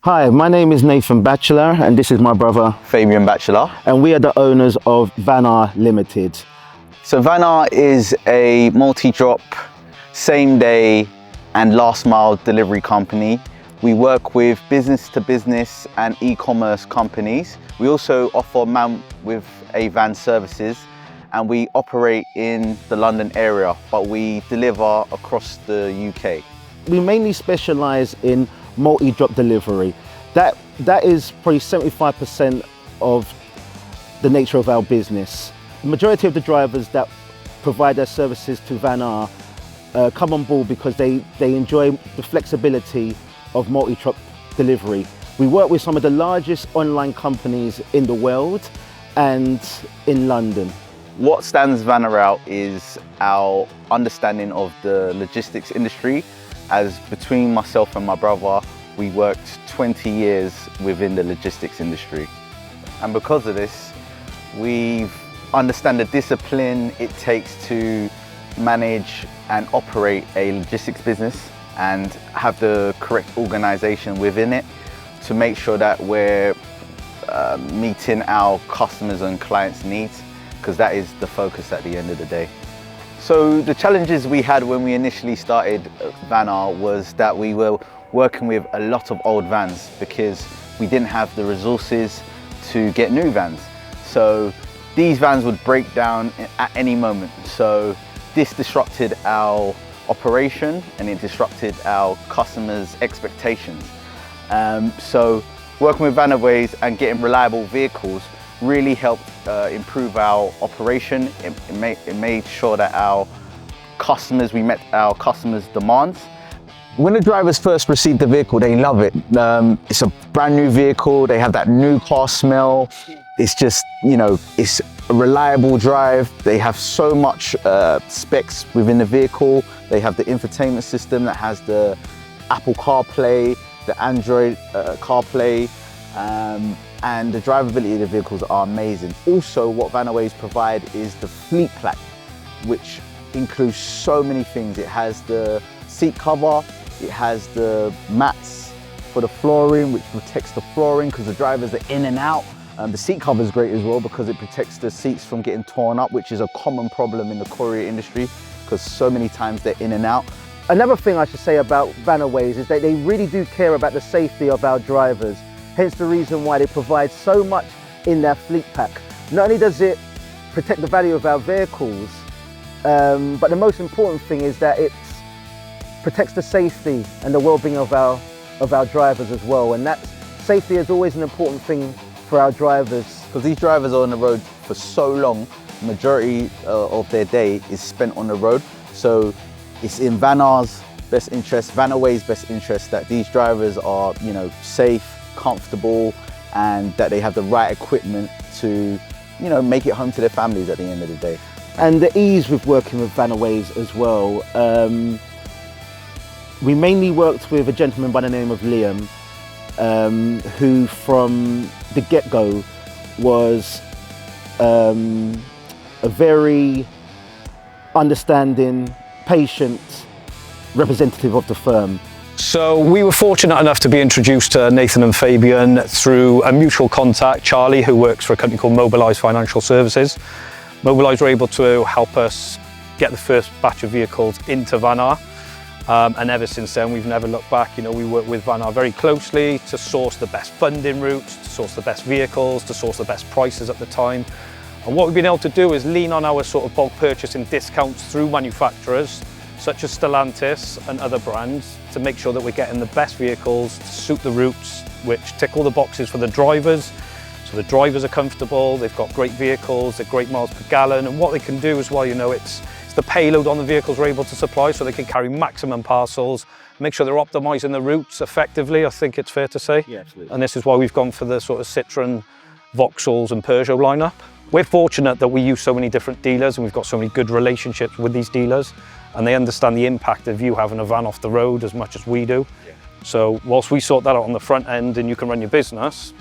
Hi, my name is Nathan Batchelor and this is my brother Fabian Batchelor. and we are the owners of Vanr Limited. So Vanr is a multi-drop, same day and last mile delivery company. We work with business to business and e-commerce companies. We also offer man with a van services and we operate in the London area, but we deliver across the UK. We mainly specialise in multi-drop delivery. That is probably 75% of the nature of our business. The majority of the drivers that provide their services to Vanr come on board because they enjoy the flexibility of multi-drop delivery. We work with some of the largest online companies in the world and in London. What stands Vanr out is our understanding of the logistics industry, as between myself and my brother, we worked 20 years within the logistics industry. And because of this, we understand the discipline it takes to manage and operate a logistics business and have the correct organization within it to make sure that we're meeting our customers and clients' needs, because that is the focus at the end of the day. So the challenges we had when we initially started Vanr was that we were working with a lot of old vans because we didn't have the resources to get new vans. So these vans would break down at any moment. So this disrupted our operation and it disrupted our customers' expectations. So working with Vanaways and getting reliable vehicles really helped improve our operation. It made sure that we met our customers' demands. When the drivers first receive the vehicle, they love it. It's a brand new vehicle. They have that new car smell. It's just, it's a reliable drive. They have so much specs within the vehicle. They have the infotainment system that has the Apple CarPlay, the Android CarPlay, and the drivability of the vehicles are amazing. Also, what Vanaways provide is the Fleet Pack, which includes so many things. It has the seat cover, it has the mats for the flooring, which protects the flooring because the drivers are in and out. The seat cover is great as well because it protects the seats from getting torn up, which is a common problem in the courier industry because so many times they're in and out. Another thing I should say about Vanaways is that they really do care about the safety of our drivers. Hence the reason why they provide so much in their Fleet Pack. Not only does it protect the value of our vehicles, but the most important thing is that it protects the safety and the well-being of our drivers as well. And that safety is always an important thing for our drivers. Because these drivers are on the road for so long, the majority of their day is spent on the road. So it's in Vanr's best interest, Vanaways' best interest, that these drivers are, safe, comfortable, and that they have the right equipment to, make it home to their families at the end of the day. And the ease with working with Vanaways as well. We mainly worked with a gentleman by the name of Liam, who from the get-go was a very understanding, patient representative of the firm. So we were fortunate enough to be introduced to Nathan and Fabian through a mutual contact, Charlie, who works for a company called Mobilise Financial Services. Mobilise were able to help us get the first batch of vehicles into Vanr. And ever since then, we've never looked back. We work with Vanr very closely to source the best funding routes, to source the best vehicles, to source the best prices at the time. And what we've been able to do is lean on our sort of bulk purchasing discounts through manufacturers, such as Stellantis and other brands, to make sure that we're getting the best vehicles to suit the routes, which tick all the boxes for the drivers. So the drivers are comfortable, they've got great vehicles, they're great miles per gallon, and what they can do as well, it's the payload on the vehicles we're able to supply, so they can carry maximum parcels, make sure they're optimising the routes effectively, I think it's fair to say. Yeah, absolutely. And this is why we've gone for the sort of Citroen, Vauxhalls and Peugeot lineup. We're fortunate that we use so many different dealers and we've got so many good relationships with these dealers, and they understand the impact of you having a van off the road as much as we do. Yeah. So whilst we sort that out on the front end and you can run your business,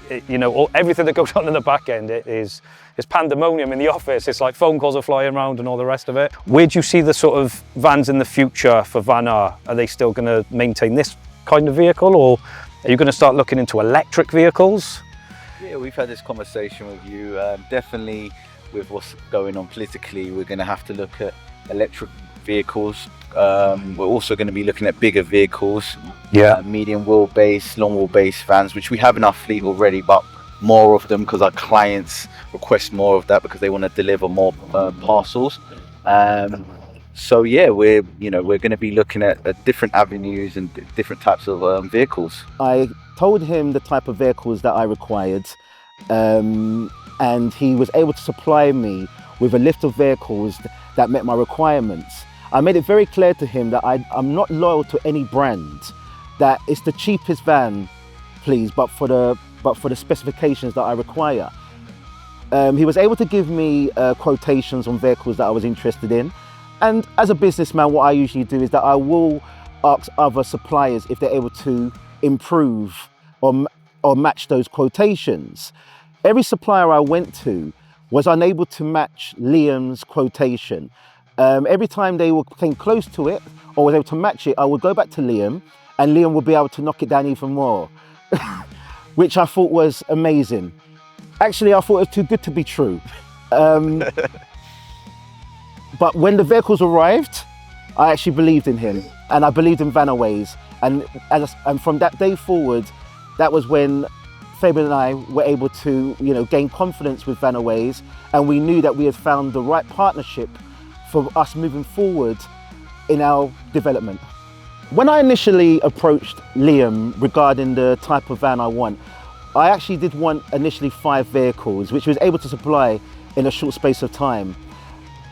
everything that goes on in the back end is pandemonium in the office. It's like phone calls are flying around and all the rest of it. Where do you see the sort of vans in the future for Vanr? Are they still going to maintain this kind of vehicle, or Are you going to start looking into electric vehicles? Yeah, we've had this conversation with you. Definitely with what's going on politically, we're going to have to look at electric vehicles. We're also going to be looking at bigger vehicles, medium wheelbase, long wheelbase vans, which we have in our fleet already, but more of them because our clients request more of that because they want to deliver more parcels. So yeah, we're going to be looking at different avenues and different types of vehicles. I told him the type of vehicles that I required, and he was able to supply me with a list of vehicles that met my requirements. I made it very clear to him that I'm not loyal to any brand, that it's the cheapest van, please, but for the specifications that I require. He was able to give me quotations on vehicles that I was interested in. And as a businessman, what I usually do is that I will ask other suppliers if they're able to improve or match those quotations. Every supplier I went to was unable to match Liam's quotation. Every time they came close to it or was able to match it, I would go back to Liam and Liam would be able to knock it down even more, which I thought was amazing. Actually, I thought it was too good to be true. But when the vehicles arrived, I actually believed in him and I believed in Vanaways. And from that day forward, that was when Fabian and I were able to, gain confidence with Vanaways, and we knew that we had found the right partnership for us moving forward in our development. When I initially approached Liam regarding the type of van I want, I actually did want initially 5 vehicles, which he was able to supply in a short space of time.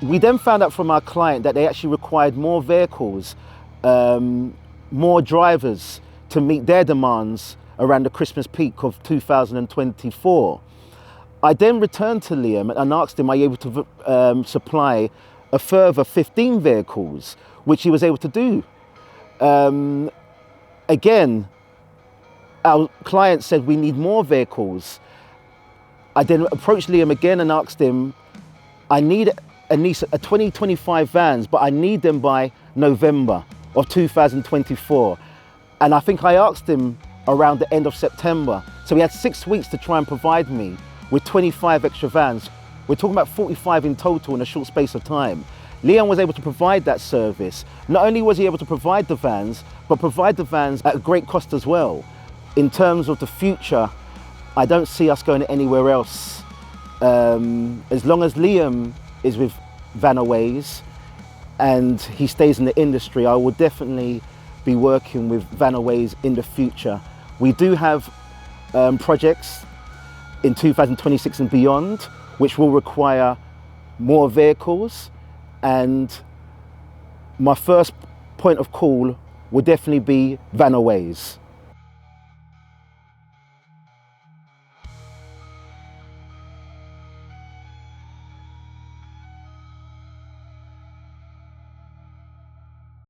We then found out from our client that they actually required more vehicles, more drivers to meet their demands around the Christmas peak of 2024. I then returned to Liam and asked him, are you able to supply a further 15 vehicles, which he was able to do. Again, our client said we need more vehicles. I then approached Liam again and asked him, I need a 2025 vans, but I need them by November of 2024. And I think I asked him around the end of September. So he had 6 weeks to try and provide me with 25 extra vans. We're talking about 45 in total in a short space of time. Liam was able to provide that service. Not only was he able to provide the vans, but provide the vans at a great cost as well. In terms of the future, I don't see us going anywhere else. As long as Liam is with Vanaways and he stays in the industry, I will definitely be working with Vanaways in the future. We do have projects in 2026 and beyond, which will require more vehicles, and my first point of call will definitely be Vanaways.